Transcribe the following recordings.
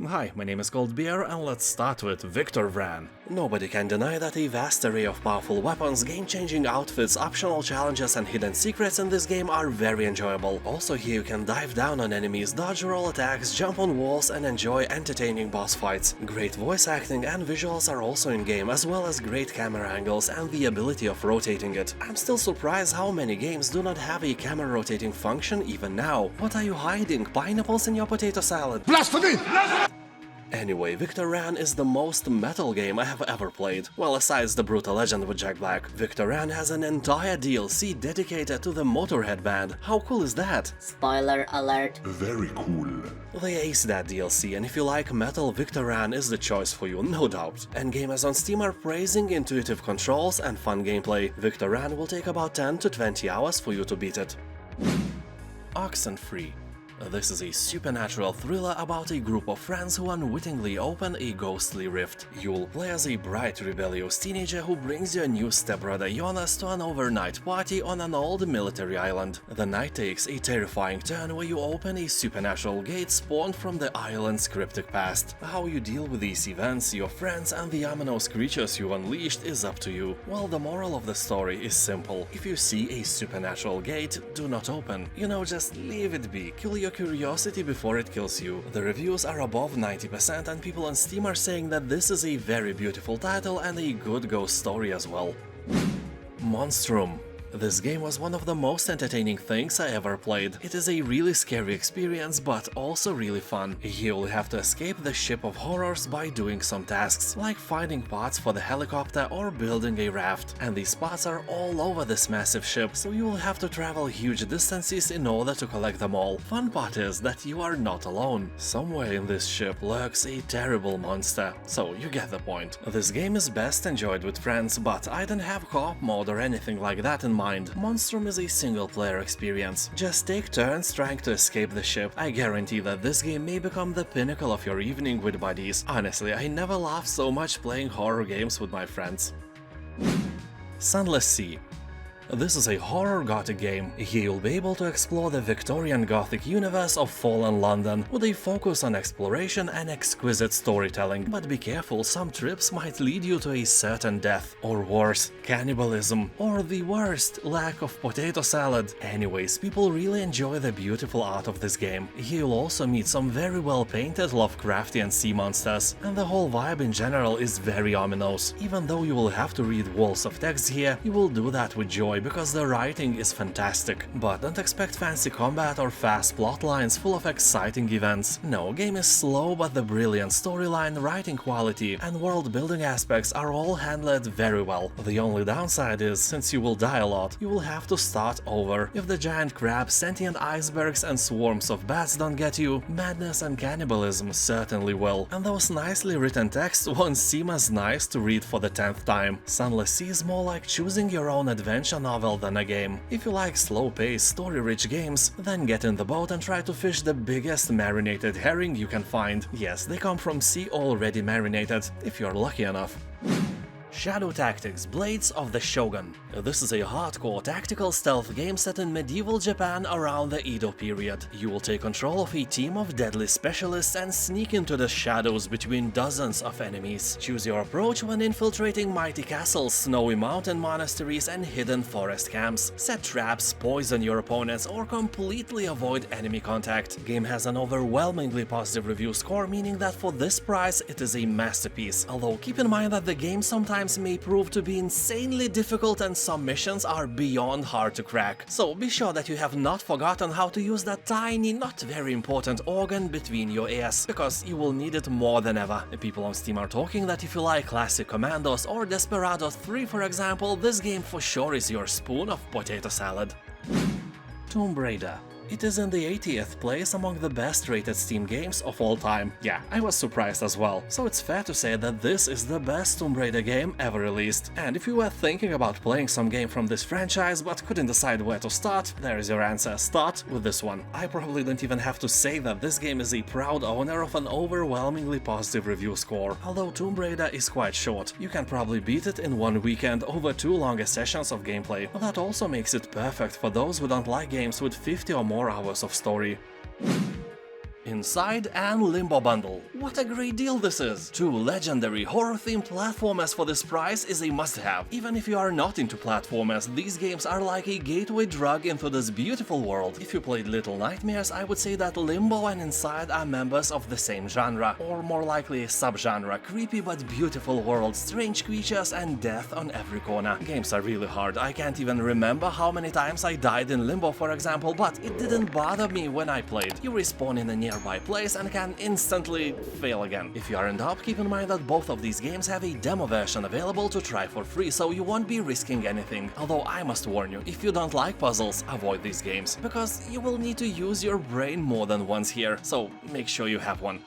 Hi, my name is Goldbeer, and let's start with Victor Vran. Nobody can deny that a vast array of powerful weapons, game-changing outfits, optional challenges and hidden secrets in this game are very enjoyable. Also here you can dive down on enemies, dodge roll attacks, jump on walls and enjoy entertaining boss fights. Great voice acting and visuals are also in-game, as well as great camera angles and the ability of rotating it. I'm still surprised how many games do not have a camera rotating function even now. What are you hiding? Pineapples in your potato salad? Blasphemy! Anyway, Victor Vran is the most metal game I have ever played. Well, aside the Brutal Legend with Jack Black, Victor Vran has an entire DLC dedicated to the Motorhead band. How cool is that? Spoiler alert. Very cool. They aced that DLC, and if you like metal, Victor Vran is the choice for you, no doubt. And gamers on Steam are praising intuitive controls and fun gameplay. Victor Vran will take about 10 to 20 hours for you to beat it. Oxenfree. This is a supernatural thriller about a group of friends who unwittingly open a ghostly rift. You'll play as a bright, rebellious teenager who brings your new stepbrother Jonas to an overnight party on an old military island. The night takes a terrifying turn where you open a supernatural gate spawned from the island's cryptic past. How you deal with these events, your friends and the ominous creatures you unleashed is up to you. Well, the moral of the story is simple. If you see a supernatural gate, do not open. Just leave it be. Kill your curiosity before it kills you. The reviews are above 90% and people on Steam are saying that this is a very beautiful title and a good ghost story as well. Monstrum. This game was one of the most entertaining things I ever played. It is a really scary experience, but also really fun. You'll have to escape the ship of horrors by doing some tasks, like finding parts for the helicopter or building a raft. And these parts are all over this massive ship, so you will have to travel huge distances in order to collect them all. Fun part is that you are not alone. Somewhere in this ship lurks a terrible monster, so you get the point. This game is best enjoyed with friends, but I don't have co-op mode or anything like that in mind. Monstrum is a single-player experience. Just take turns trying to escape the ship. I guarantee that this game may become the pinnacle of your evening with buddies. Honestly, I never laughed so much playing horror games with my friends. Sunless Sea. This is a horror gothic game. Here you'll be able to explore the Victorian Gothic universe of fallen London, with a focus on exploration and exquisite storytelling. But be careful, some trips might lead you to a certain death, or worse, cannibalism, or the worst, lack of potato salad. Anyways, people really enjoy the beautiful art of this game. Here you'll also meet some very well painted Lovecraftian sea monsters, and the whole vibe in general is very ominous. Even though you will have to read walls of text here, you will do that with joy because the writing is fantastic. But don't expect fancy combat or fast plot lines full of exciting events. No, game is slow, but the brilliant storyline, writing quality and world building aspects are all handled very well. The only downside is, since you will die a lot, you will have to start over. If the giant crabs, sentient icebergs and swarms of bats don't get you, madness and cannibalism certainly will. And those nicely written texts won't seem as nice to read for the 10th time. Sunless Sea is more like choosing your own adventure novel than a game. If you like slow-paced, story-rich games, then get in the boat and try to fish the biggest marinated herring you can find. Yes, they come from sea already marinated, if you're lucky enough. Shadow Tactics: Blades of the Shogun. This is a hardcore tactical stealth game set in medieval Japan around the Edo period. You will take control of a team of deadly specialists and sneak into the shadows between dozens of enemies. Choose your approach when infiltrating mighty castles, snowy mountain monasteries and hidden forest camps. Set traps, poison your opponents or completely avoid enemy contact. Game has an overwhelmingly positive review score, meaning that for this price it is a masterpiece. Although keep in mind that the game sometimes may prove to be insanely difficult and some missions are beyond hard to crack. So be sure that you have not forgotten how to use that tiny, not very important organ between your ears, because you will need it more than ever. People on Steam are talking that if you like classic Commandos or Desperados 3 for example, this game for sure is your spoon of potato salad. Tomb Raider. It is in the 80th place among the best rated Steam games of all time. Yeah, I was surprised as well. So it's fair to say that this is the best Tomb Raider game ever released. And if you were thinking about playing some game from this franchise but couldn't decide where to start, there is your answer. Start with this one. I probably don't even have to say that this game is a proud owner of an overwhelmingly positive review score. Although Tomb Raider is quite short, you can probably beat it in one weekend over 2 longer sessions of gameplay. That also makes it perfect for those who don't like games with 50 or more hours of story. Inside and Limbo bundle. What a great deal this is! 2 legendary horror-themed platformers for this price is a must-have. Even if you are not into platformers, these games are like a gateway drug into this beautiful world. If you played Little Nightmares, I would say that Limbo and Inside are members of the same genre, or more likely a subgenre. Creepy but beautiful world, strange creatures and death on every corner. Games are really hard. I can't even remember how many times I died in Limbo, for example, but it didn't bother me when I played. You respawn in a nearby place and can instantly fail again. If you aren't up, keep in mind that both of these games have a demo version available to try for free, so you won't be risking anything. Although I must warn you, if you don't like puzzles, avoid these games, because you will need to use your brain more than once here, so make sure you have one.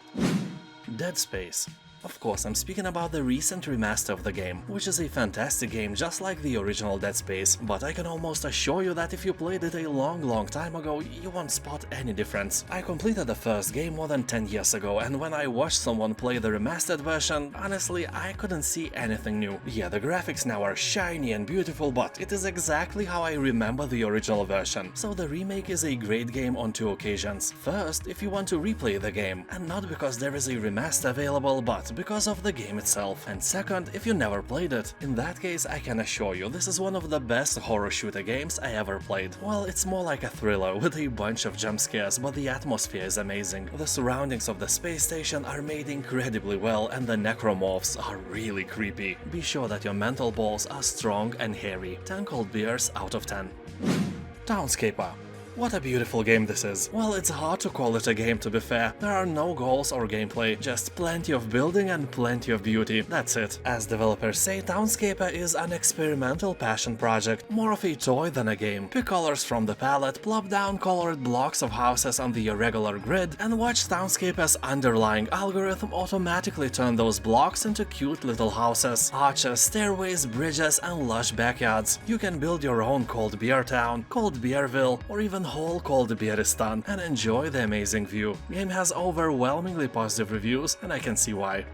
Dead Space. Of course, I'm speaking about the recent remaster of the game, which is a fantastic game just like the original Dead Space, but I can almost assure you that if you played it a long time ago, you won't spot any difference. I completed the first game more than 10 years ago, and when I watched someone play the remastered version, honestly, I couldn't see anything new. Yeah, the graphics now are shiny and beautiful, but it is exactly how I remember the original version. So the remake is a great game on 2 occasions. First, if you want to replay the game, and not because there is a remaster available, but because of the game itself. And second, if you never played it. In that case, I can assure you this is one of the best horror shooter games I ever played. Well, it's more like a thriller with a bunch of jump scares, but the atmosphere is amazing. The surroundings of the space station are made incredibly well, and the necromorphs are really creepy. Be sure that your mental balls are strong and hairy. 10 cold beers out of 10. Townscaper. What a beautiful game this is. Well, it's hard to call it a game, to be fair. There are no goals or gameplay, just plenty of building and plenty of beauty. That's it. As developers say, Townscaper is an experimental passion project, more of a toy than a game. Pick colors from the palette, plop down colored blocks of houses on the irregular grid, and watch Townscaper's underlying algorithm automatically turn those blocks into cute little houses, arches, stairways, bridges, and lush backyards. You can build your own cold beer town, cold beerville, or even whole cold beeristan and enjoy the amazing view. Game has overwhelmingly positive reviews, and I can see why.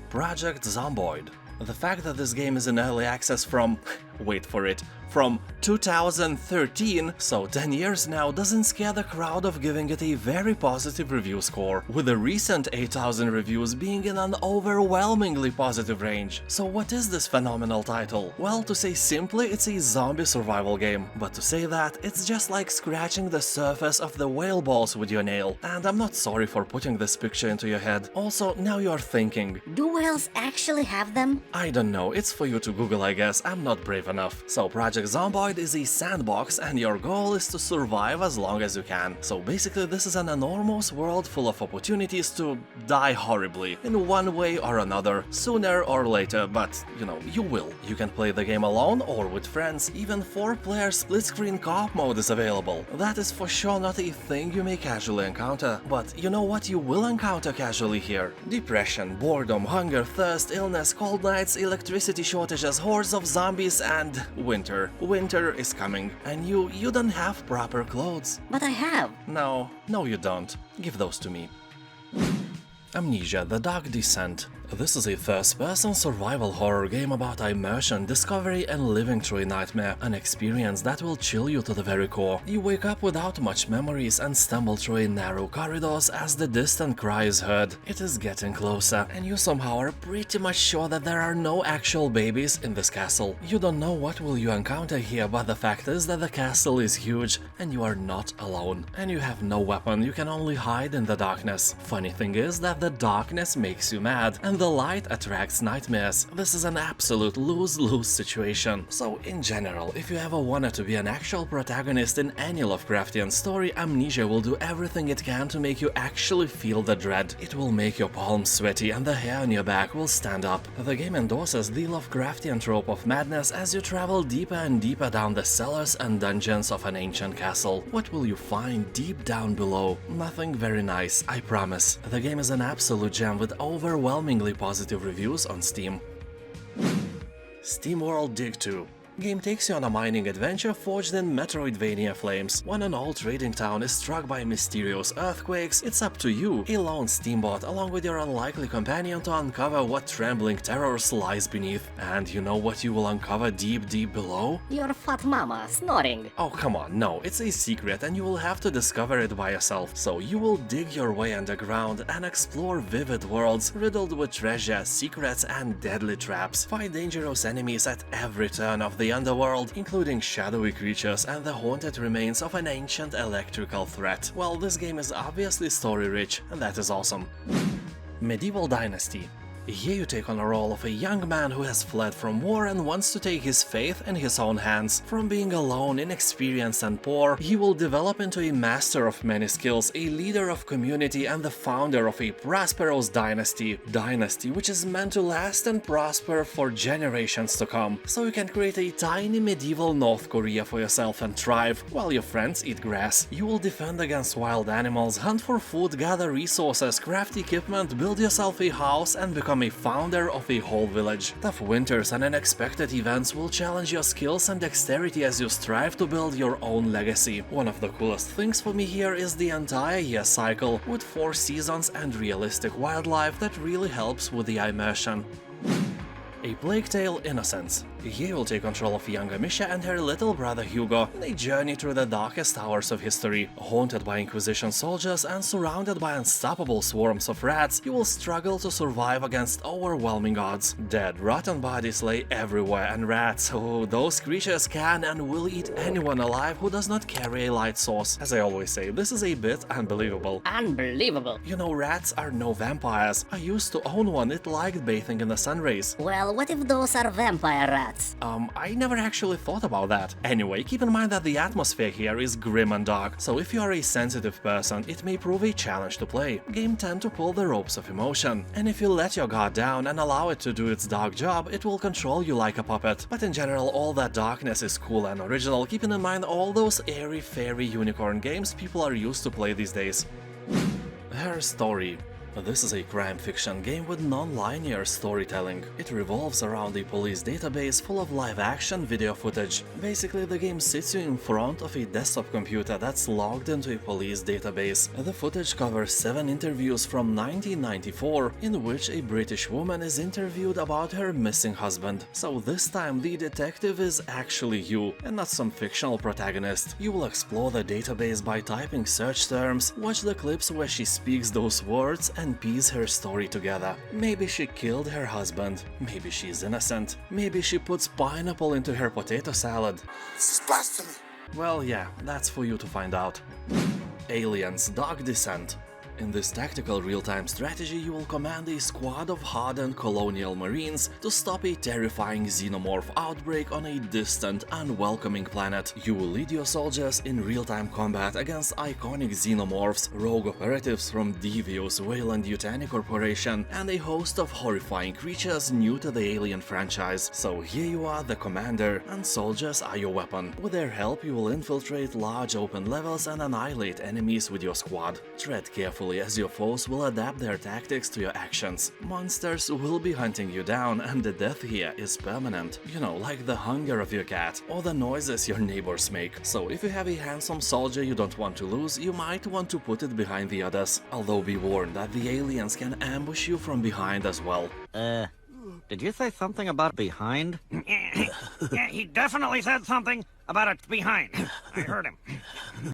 Project Zomboid. The fact that this game is in early access from wait for it, from 2013, so 10 years now, doesn't scare the crowd of giving it a very positive review score, with the recent 8,000 reviews being in an overwhelmingly positive range. So what is this phenomenal title? Well, to say simply, it's a zombie survival game, but to say that, it's just like scratching the surface of the whale balls with your nail. And I'm not sorry for putting this picture into your head. Also, now you're thinking, do whales actually have them? I don't know, it's for you to Google, I guess. I'm not brave enough. So Project Zomboid is a sandbox, and your goal is to survive as long as you can. So basically this is an enormous world full of opportunities to die horribly, in one way or another, sooner or later, but you know, you will. You can play the game alone or with friends, even 4-player split-screen co-op mode is available. That is for sure not a thing you may casually encounter, but you know what you will encounter casually here? Depression, boredom, hunger, thirst, illness, cold nights, electricity shortages, hordes of zombies, and winter. Winter is coming, and you don't have proper clothes. But I have. No, you don't. Give those to me. Amnesia: The Dark Descent. This is a first-person survival horror game about immersion, discovery, and living through a nightmare, an experience that will chill you to the very core. You wake up without much memories and stumble through a narrow corridors as the distant cry is heard. It is getting closer, and you somehow are pretty much sure that there are no actual babies in this castle. You don't know what will you encounter here, but the fact is that the castle is huge, and you are not alone. And you have no weapon, you can only hide in the darkness. Funny thing is that the darkness makes you mad, and the light attracts nightmares. This is an absolute lose-lose situation. So in general, if you ever wanted to be an actual protagonist in any Lovecraftian story, Amnesia will do everything it can to make you actually feel the dread. It will make your palms sweaty and the hair on your back will stand up. The game endorses the Lovecraftian trope of madness as you travel deeper and deeper down the cellars and dungeons of an ancient castle. What will you find deep down below? Nothing very nice, I promise. The game is an absolute gem with overwhelmingly positive reviews on Steam. SteamWorld Dig 2. Game takes you on a mining adventure forged in Metroidvania flames. When an old trading town is struck by mysterious earthquakes, it's up to you, a lone steamboat, along with your unlikely companion, to uncover what trembling terrors lies beneath. And you know what you will uncover deep below? Your fat mama snoring. Oh, come on, no, it's a secret and you will have to discover it by yourself. So you will dig your way underground and explore vivid worlds riddled with treasure, secrets and deadly traps. Fight dangerous enemies at every turn of the underworld, including shadowy creatures and the haunted remains of an ancient electrical threat. Well, this game is obviously story-rich, and that is awesome. Medieval Dynasty. Here you take on the role of a young man who has fled from war and wants to take his faith in his own hands. From being alone, inexperienced and poor, he will develop into a master of many skills, a leader of community and the founder of a prosperous dynasty. Dynasty which is meant to last and prosper for generations to come. So you can create a tiny medieval North Korea for yourself and thrive, while your friends eat grass. You will defend against wild animals, hunt for food, gather resources, craft equipment, build yourself a house and become a founder of a whole village. Tough winters and unexpected events will challenge your skills and dexterity as you strive to build your own legacy. One of the coolest things for me here is the entire year cycle, with 4 seasons and realistic wildlife that really helps with the immersion. A Plague Tale: Innocence. Here you'll take control of young Amnesia and her little brother Hugo in a journey through the darkest hours of history. Haunted by Inquisition soldiers and surrounded by unstoppable swarms of rats, you will struggle to survive against overwhelming odds. Dead, rotten bodies lay everywhere, and rats, oh, those creatures can and will eat anyone alive who does not carry a light source. As I always say, this is a bit unbelievable. Unbelievable. You know, rats are no vampires. I used to own one, it liked bathing in the sun rays. Well, what if those are vampire rats? I never actually thought about that. Anyway, keep in mind that the atmosphere here is grim and dark, so if you are a sensitive person, it may prove a challenge to play. Game tend to pull the ropes of emotion, and if you let your guard down and allow it to do its dark job, it will control you like a puppet. But in general, all that darkness is cool and original, keeping in mind all those airy fairy unicorn games people are used to play these days. Her story. This is a crime fiction game with non-linear storytelling. It revolves around a police database full of live-action video footage. Basically, the game sits you in front of a desktop computer that's logged into a police database. The footage covers 7 interviews from 1994, in which a British woman is interviewed about her missing husband. So this time the detective is actually you, and not some fictional protagonist. You will explore the database by typing search terms, watch the clips where she speaks those words, and piece her story together. Maybe she killed her husband, maybe she's innocent, maybe she puts pineapple into her potato salad. This is blasphemy. Well, yeah, that's for you to find out. Aliens: Dark Descent. In this tactical real-time strategy, you will command a squad of hardened colonial marines to stop a terrifying xenomorph outbreak on a distant, unwelcoming planet. You will lead your soldiers in real-time combat against iconic xenomorphs, rogue operatives from devious Wayland Yutani Corporation, and a host of horrifying creatures new to the Alien franchise. So here you are, the commander, and soldiers are your weapon. With their help, you will infiltrate large open levels and annihilate enemies with your squad. Tread carefully, as your foes will adapt their tactics to your actions. Monsters will be hunting you down, and the death here is permanent. You know, like the hunger of your cat, or the noises your neighbors make. So if you have a handsome soldier you don't want to lose, you might want to put it behind the others. Although be warned that the aliens can ambush you from behind as well. Did you say something about behind? Yeah, he definitely said something about it behind. I heard him.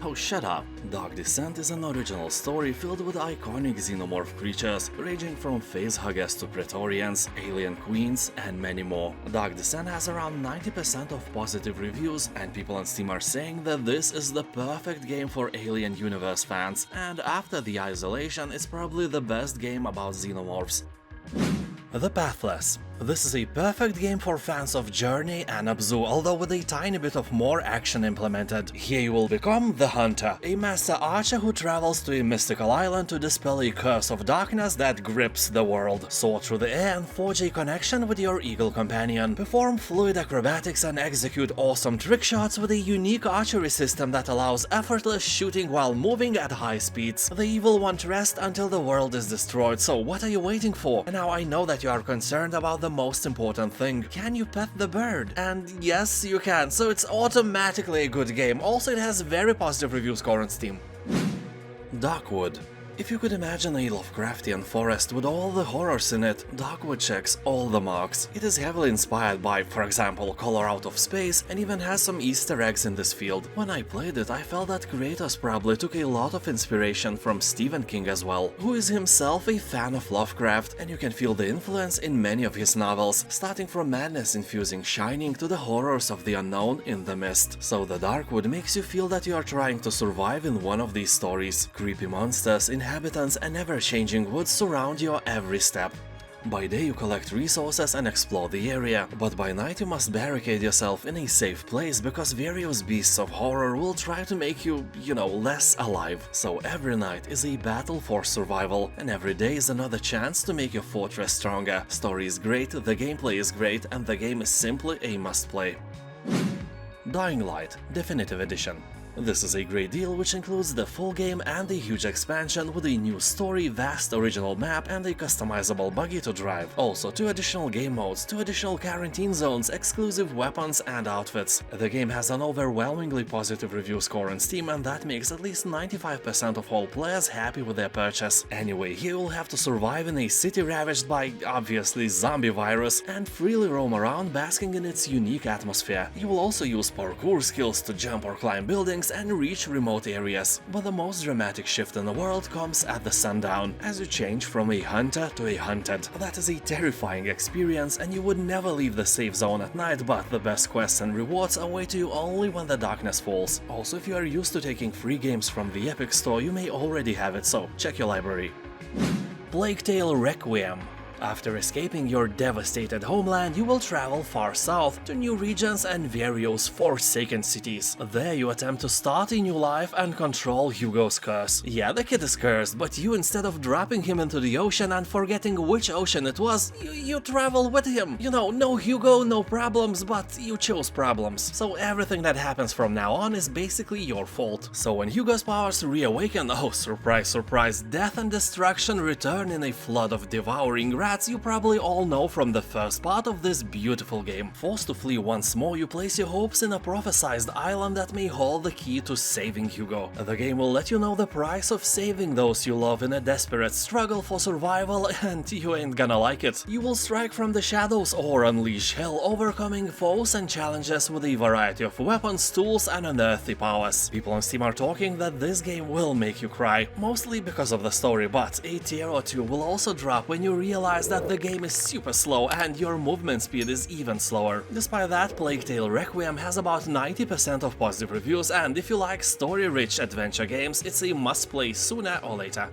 Oh, shut up. Dark Descent is an original story filled with iconic xenomorph creatures, ranging from facehuggers to Praetorians, alien queens, and many more. Dark Descent has around 90% of positive reviews, and people on Steam are saying that this is the perfect game for Alien Universe fans, and after the isolation, it's probably the best game about xenomorphs. The Pathless. This is a perfect game for fans of Journey and Abzu, although with a tiny bit of more action implemented. Here you will become the Hunter, a master archer who travels to a mystical island to dispel a curse of darkness that grips the world. Soar through the air and forge a connection with your eagle companion. Perform fluid acrobatics and execute awesome trick shots with a unique archery system that allows effortless shooting while moving at high speeds. The evil won't rest until the world is destroyed, so what are you waiting for? And now I know that that you are concerned about the most important thing. Can you pet the bird? And yes, you can, so it's automatically a good game. Also, it has very positive review score on Steam. Darkwood. If you could imagine a Lovecraftian forest with all the horrors in it, Darkwood checks all the marks. It is heavily inspired by, for example, Color Out of Space, and even has some Easter eggs in this field. When I played it, I felt that creators probably took a lot of inspiration from Stephen King as well, who is himself a fan of Lovecraft, and you can feel the influence in many of his novels, starting from madness-infusing Shining to the horrors of the unknown in The Mist. So the Darkwood makes you feel that you are trying to survive in one of these stories. Creepy monsters, inhabitants and ever-changing woods surround your every step. By day you collect resources and explore the area, but by night you must barricade yourself in a safe place because various beasts of horror will try to make you, less alive. So every night is a battle for survival, and every day is another chance to make your fortress stronger. Story is great, the gameplay is great, and the game is simply a must-play. Dying Light Definitive Edition. This is a great deal which includes the full game and a huge expansion with a new story, vast original map and a customizable buggy to drive. Also 2 additional game modes, 2 additional quarantine zones, exclusive weapons and outfits. The game has an overwhelmingly positive review score on Steam, and that makes at least 95% of all players happy with their purchase. Anyway, here you'll have to survive in a city ravaged by, obviously, zombie virus and freely roam around basking in its unique atmosphere. You will also use parkour skills to jump or climb buildings and reach remote areas. But the most dramatic shift in the world comes at the sundown, as you change from a hunter to a hunted. That is a terrifying experience, and you would never leave the safe zone at night, but the best quests and rewards await you only when the darkness falls. Also, if you are used to taking free games from the Epic Store, you may already have it, so check your library. Plague Tale Requiem. After escaping your devastated homeland, you will travel far south to new regions and various forsaken cities. There you attempt to start a new life and control Hugo's curse. Yeah, the kid is cursed, but you, instead of dropping him into the ocean and forgetting which ocean it was, you travel with him. No Hugo, no problems, but you chose problems. So everything that happens from now on is basically your fault. So when Hugo's powers reawaken, oh surprise, surprise, death and destruction return in a flood of devouring rats you probably all know from the first part of this beautiful game. Forced to flee once more, you place your hopes in a prophesized island that may hold the key to saving Hugo. The game will let you know the price of saving those you love in a desperate struggle for survival, and you ain't gonna like it. You will strike from the shadows or unleash hell, overcoming foes and challenges with a variety of weapons, tools and unearthly powers. People on Steam are talking that this game will make you cry, mostly because of the story, but a tear or two will also drop when you realize that the game is super slow and your movement speed is even slower. Despite that, Plague Tale Requiem has about 90% of positive reviews, and if you like story-rich adventure games, it's a must-play sooner or later.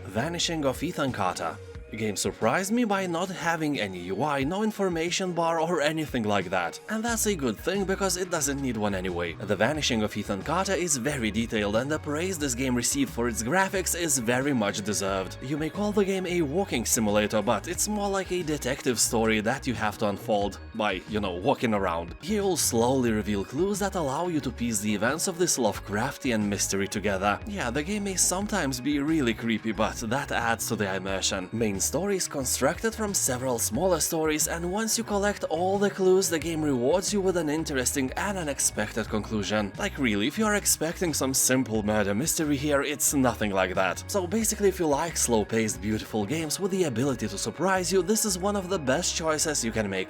Vanishing of Ethan Carter. The game surprised me by not having any UI, no information bar or anything like that. And that's a good thing because it doesn't need one anyway. The Vanishing of Ethan Carter is very detailed, and the praise this game received for its graphics is very much deserved. You may call the game a walking simulator, but it's more like a detective story that you have to unfold by, walking around. Here you'll slowly reveal clues that allow you to piece the events of this Lovecraftian mystery together. Yeah, the game may sometimes be really creepy, but that adds to the immersion. Main story is constructed from several smaller stories, and once you collect all the clues, the game rewards you with an interesting and unexpected conclusion. Like really, if you are expecting some simple murder mystery here, it's nothing like that. So basically, if you like slow-paced, beautiful games with the ability to surprise you, this is one of the best choices you can make.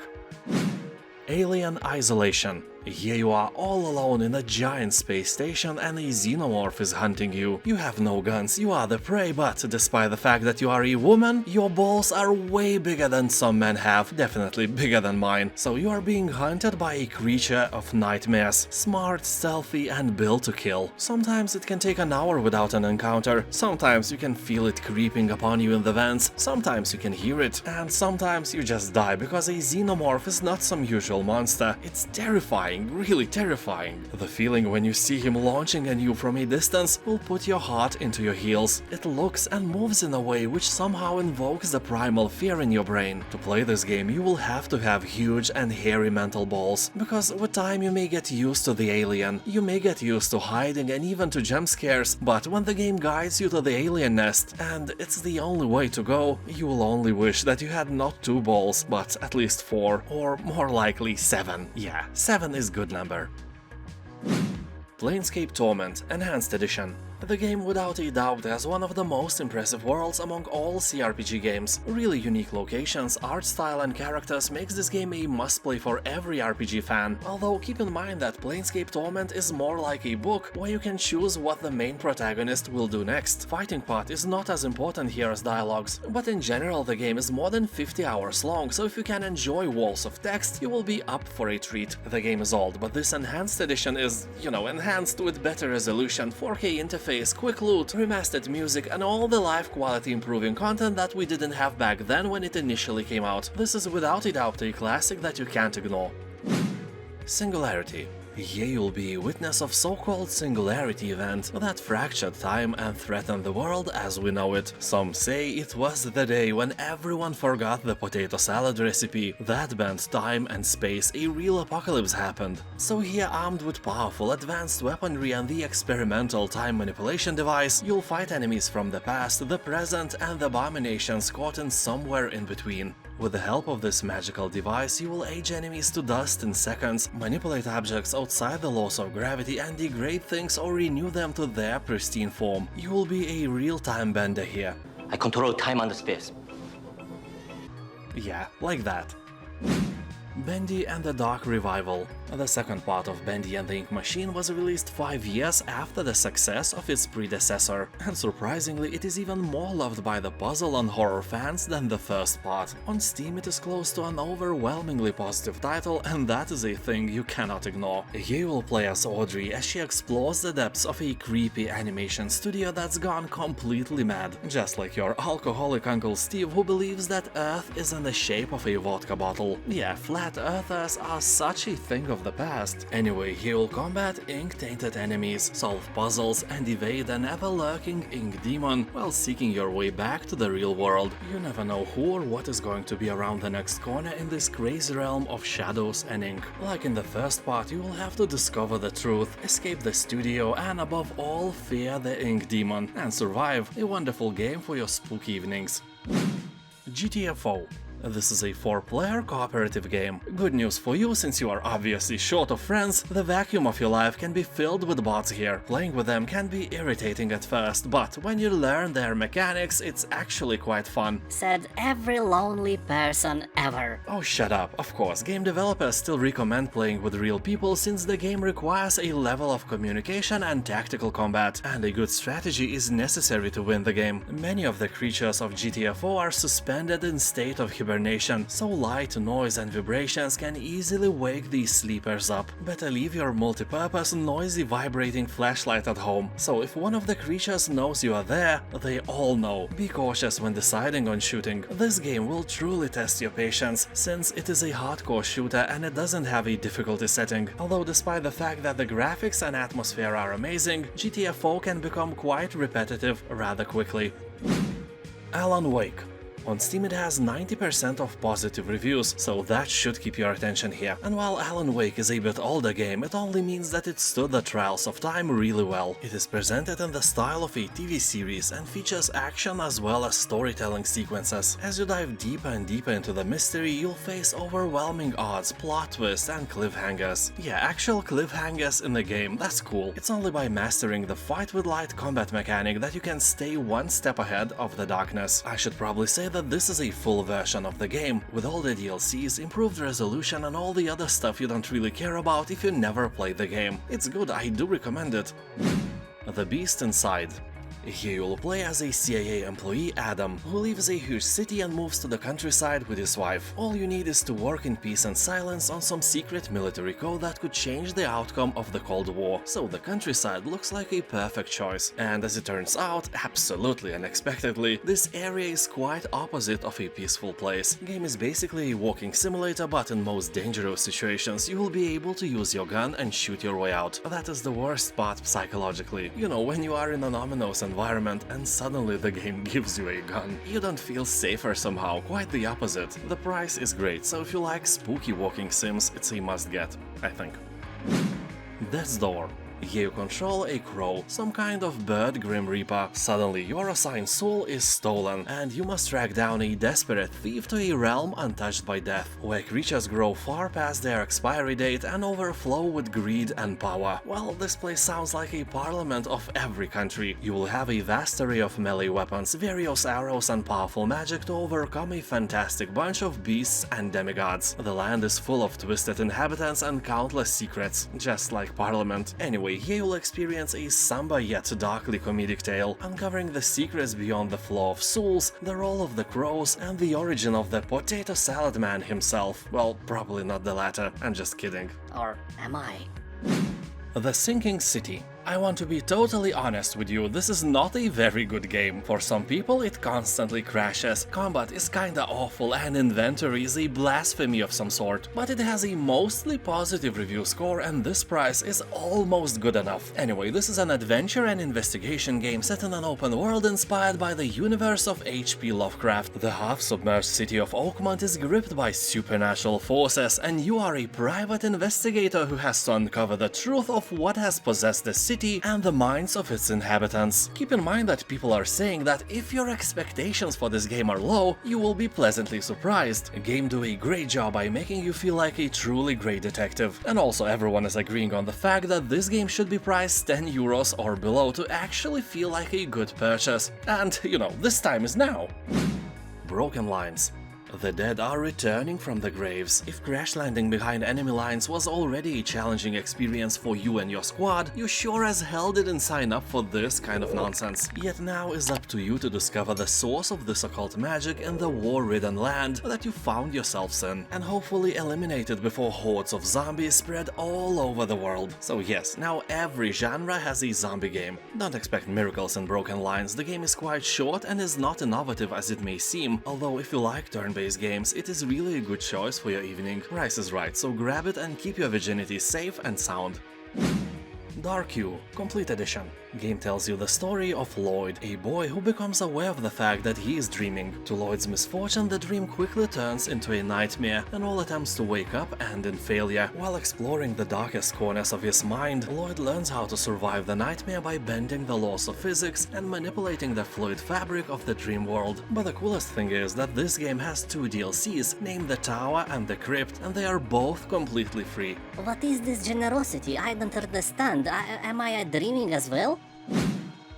Alien Isolation. Here you are all alone in a giant space station and a xenomorph is hunting you. You have no guns, you are the prey, but despite the fact that you are a woman, your balls are way bigger than some men have, definitely bigger than mine. So you are being hunted by a creature of nightmares, smart, stealthy and built to kill. Sometimes it can take an hour without an encounter, sometimes you can feel it creeping upon you in the vents, sometimes you can hear it, and sometimes you just die because a xenomorph is not some usual monster. It's terrifying. really terrifying. The feeling when you see him launching at you from a distance will put your heart into your heels. It looks and moves in a way which somehow invokes the primal fear in your brain. To play this game, you will have to have huge and hairy mental balls, because with time you may get used to the alien, you may get used to hiding and even to jump scares, but when the game guides you to the alien nest, and it's the only way to go, you will only wish that you had not 2 balls, but at least 4, or more likely 7. Yeah, 7 is good number. Planescape Torment Enhanced Edition. The game without a doubt has one of the most impressive worlds among all CRPG games. Really unique locations, art style and characters makes this game a must-play for every RPG fan, although keep in mind that Planescape Torment is more like a book where you can choose what the main protagonist will do next. Fighting part is not as important here as dialogues, but in general the game is more than 50 hours long, so if you can enjoy walls of text, you will be up for a treat. The game is old, but this enhanced edition is, enhanced with better resolution, 4K interface, quick loot, remastered music and all the life quality improving content that we didn't have back then when it initially came out. This is without a doubt a classic that you can't ignore. Singularity. Here you'll be a witness of so-called Singularity event that fractured time and threatened the world as we know it. Some say it was the day when everyone forgot the potato salad recipe. That bent time and space, a real apocalypse happened. So here, armed with powerful advanced weaponry and the experimental time manipulation device, you'll fight enemies from the past, the present and the abominations caught in somewhere in between. With the help of this magical device, you will age enemies to dust in seconds, manipulate objects outside the laws of gravity and degrade things or renew them to their pristine form. You will be a real time bender here. I control time and space. Yeah, like that. Bendy and the DARQ Revival. The second part of Bendy and the Ink Machine was released 5 years after the success of its predecessor, and surprisingly it is even more loved by the puzzle and horror fans than the first part. On Steam it is close to an overwhelmingly positive title, and that is a thing you cannot ignore. Here you will play as Audrey as she explores the depths of a creepy animation studio that's gone completely mad, just like your alcoholic Uncle Steve who believes that Earth is in the shape of a vodka bottle. Yeah, flat earthers are such a thing of the past. Anyway, he will combat ink-tainted enemies, solve puzzles and evade an ever-lurking ink demon while seeking your way back to the real world. You never know who or what is going to be around the next corner in this crazy realm of shadows and ink. Like in the first part, you will have to discover the truth, escape the studio and above all fear the ink demon and survive. A wonderful game for your spooky evenings. GTFO. This is a 4-player cooperative game. Good news for you, since you are obviously short of friends, the vacuum of your life can be filled with bots here. Playing with them can be irritating at first, but when you learn their mechanics, it's actually quite fun. Said every lonely person ever. Oh, shut up. Of course, game developers still recommend playing with real people since the game requires a level of communication and tactical combat, and a good strategy is necessary to win the game. Many of the creatures of GTFO are suspended in state of hibernation, so light, noise and vibrations can easily wake these sleepers up. Better leave your multi-purpose noisy vibrating flashlight at home, so if one of the creatures knows you are there, they all know. Be cautious when deciding on shooting. This game will truly test your patience, since it is a hardcore shooter and it doesn't have a difficulty setting. Although despite the fact that the graphics and atmosphere are amazing, GTFO can become quite repetitive rather quickly. Alan Wake. On Steam it has 90% of positive reviews, so that should keep your attention here. And while Alan Wake is a bit older game, it only means that it stood the trials of time really well. It is presented in the style of a TV series and features action as well as storytelling sequences. As you dive deeper and deeper into the mystery, you'll face overwhelming odds, plot twists and cliffhangers. Yeah, actual cliffhangers in the game, that's cool. It's only by mastering the fight with light combat mechanic that you can stay one step ahead of the darkness. I should probably say that this is a full version of the game, with all the DLCs, improved resolution and all the other stuff you don't really care about if you never played the game. It's good, I do recommend it. The Beast Inside. Here you'll play as a CIA employee, Adam, who leaves a huge city and moves to the countryside with his wife. All you need is to work in peace and silence on some secret military code that could change the outcome of the Cold War, so the countryside looks like a perfect choice. And as it turns out, absolutely unexpectedly, this area is quite opposite of a peaceful place. Game is basically a walking simulator, but in most dangerous situations you will be able to use your gun and shoot your way out. That is the worst part psychologically. You know, when you are in an ominous environment and suddenly the game gives you a gun, you don't feel safer somehow, quite the opposite. The price is great, so if you like spooky walking sims, it's a must-get, I think. Death's Door. Here you control a crow, some kind of bird Grim Reaper. Suddenly your assigned soul is stolen, and you must track down a desperate thief to a realm untouched by death, where creatures grow far past their expiry date and overflow with greed and power. Well, this place sounds like a parliament of every country. You will have a vast array of melee weapons, various arrows and powerful magic to overcome a fantastic bunch of beasts and demigods. The land is full of twisted inhabitants and countless secrets, just like Parliament. Anyway, here you'll experience a somber yet darkly comedic tale, uncovering the secrets beyond the Flaw of Souls, the role of the crows, and the origin of the Potato Salad Man himself. Well, probably not the latter, I'm just kidding. Or am I? The Sinking City. I want to be totally honest with you, this is not a very good game. For some people it constantly crashes, combat is kinda awful, and inventory is a blasphemy of some sort. But it has a mostly positive review score, and this price is almost good enough. Anyway, this is an adventure and investigation game set in an open world inspired by the universe of H.P. Lovecraft. The half-submerged city of Oakmont is gripped by supernatural forces, and you are a private investigator who has to uncover the truth of what has possessed the city and the minds of its inhabitants. Keep in mind that people are saying that if your expectations for this game are low, you will be pleasantly surprised. The game do a great job by making you feel like a truly great detective. And also everyone is agreeing on the fact that this game should be priced 10 euros or below to actually feel like a good purchase. And, you know, this time is now. Broken Lines. The dead are returning from the graves. If crash landing behind enemy lines was already a challenging experience for you and your squad, you sure as hell didn't sign up for this kind of nonsense. Yet now is up to you to discover the source of this occult magic in the war-ridden land that you found yourselves in, and hopefully eliminate it before hordes of zombies spread all over the world. So yes, now every genre has a zombie game. Don't expect miracles in Broken Lines, the game is quite short and is not innovative as it may seem, although if you like turn-based games, it is really a good choice for your evening. Price is right, so grab it and keep your virginity safe and sound. DARQ Complete Edition. Game tells you the story of Lloyd, a boy who becomes aware of the fact that he is dreaming. To Lloyd's misfortune, the dream quickly turns into a nightmare, and all attempts to wake up end in failure. While exploring the darkest corners of his mind, Lloyd learns how to survive the nightmare by bending the laws of physics and manipulating the fluid fabric of the dream world. But the coolest thing is that this game has two DLCs, named The Tower and The Crypt, and they are both completely free. What is this generosity? I don't understand. Am I dreaming as well?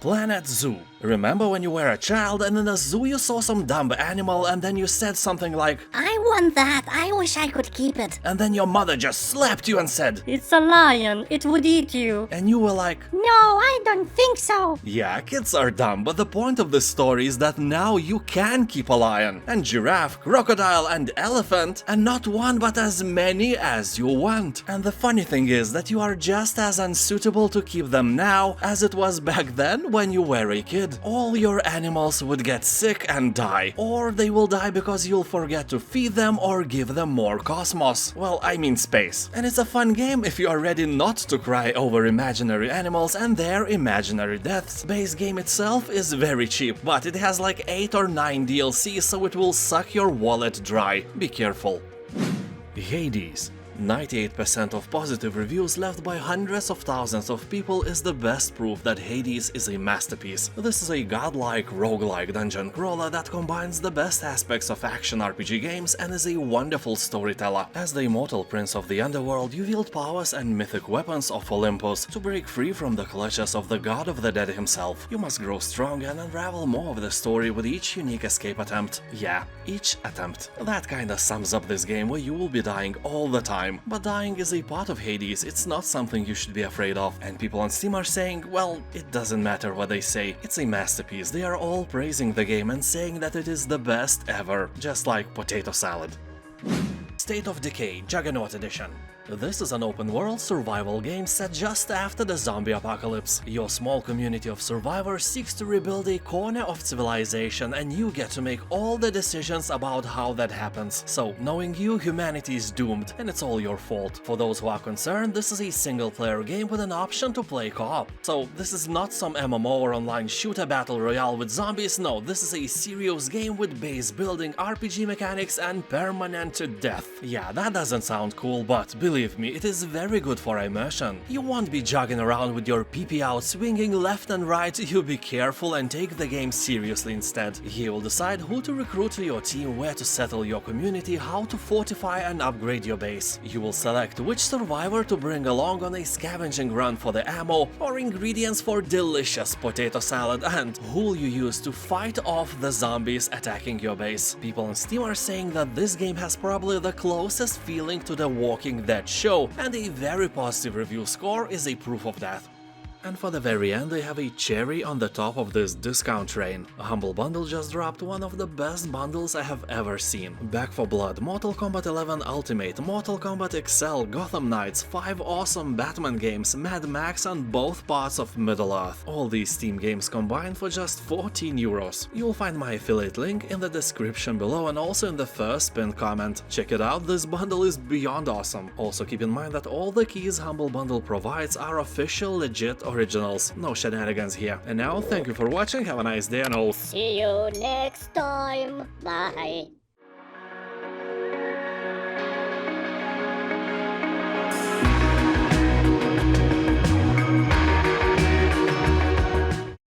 Planet Zoo. Remember when you were a child and in a zoo you saw some dumb animal and then you said something like, I want that, I wish I could keep it. and then your mother just slapped you and said, It's a lion, it would eat you. and you were like, No, I don't think so. yeah, kids are dumb, but the point of this story is that now you can keep a lion, and giraffe, crocodile, and elephant, and not one but as many as you want. And the funny thing is that you are just as unsuitable to keep them now as it was back then when you were a kid. All your animals would get sick and die, or they will die because you'll forget to feed them or give them more cosmos. Well, I mean space. And it's a fun game if you are ready not to cry over imaginary animals and their imaginary deaths. Base game itself is very cheap, but it has like 8 or 9 DLCs, so it will suck your wallet dry. Be careful. Hades. 98% of positive reviews left by hundreds of thousands of people is the best proof that Hades is a masterpiece. This is a godlike, roguelike dungeon crawler that combines the best aspects of action RPG games and is a wonderful storyteller. As the immortal prince of the underworld, you wield powers and mythic weapons of Olympus to break free from the clutches of the god of the dead himself. You must grow strong and unravel more of the story with each unique escape attempt. Yeah, each attempt. That kinda sums up this game, where you will be dying all the time, time. But dying is a part of Hades, it's not something you should be afraid of. And people on Steam are saying, well, it doesn't matter what they say, it's a masterpiece. They are all praising the game and saying that it is the best ever, just like potato salad. State of Decay Juggernaut Edition. This is an open-world survival game set just after the zombie apocalypse. Your small community of survivors seeks to rebuild a corner of civilization, and you get to make all the decisions about how that happens. So, knowing you, humanity is doomed, and it's all your fault. For those who are concerned, this is a single-player game with an option to play co-op. So, this is not some MMO or online shooter battle royale with zombies, no, this is a serious game with base building, RPG mechanics, and permanent death. Yeah, that doesn't sound cool, but believe me, it is very good for immersion. You won't be jogging around with your PP out swinging left and right, you be careful and take the game seriously instead. You will decide who to recruit to your team, where to settle your community, how to fortify and upgrade your base. You will select which survivor to bring along on a scavenging run for the ammo or ingredients for delicious potato salad, and who you use to fight off the zombies attacking your base. People on Steam are saying that this game has probably the closest feeling to The Walking Dead show, and a very positive review score is a proof of that. And for the very end, they have a cherry on the top of this discount train. A Humble Bundle just dropped one of the best bundles I have ever seen. Back 4 Blood, Mortal Kombat 11 Ultimate, Mortal Kombat XL, Gotham Knights, 5 awesome Batman games, Mad Max on both parts of Middle-earth. All these Steam games combined for just 14 euros. You'll find my affiliate link in the description below and also in the first pinned comment. Check it out, this bundle is beyond awesome. Also keep in mind that all the keys Humble Bundle provides are official, legit originals. No shenanigans here. And now, thank you for watching, have a nice day, and I'll See you next time. Bye.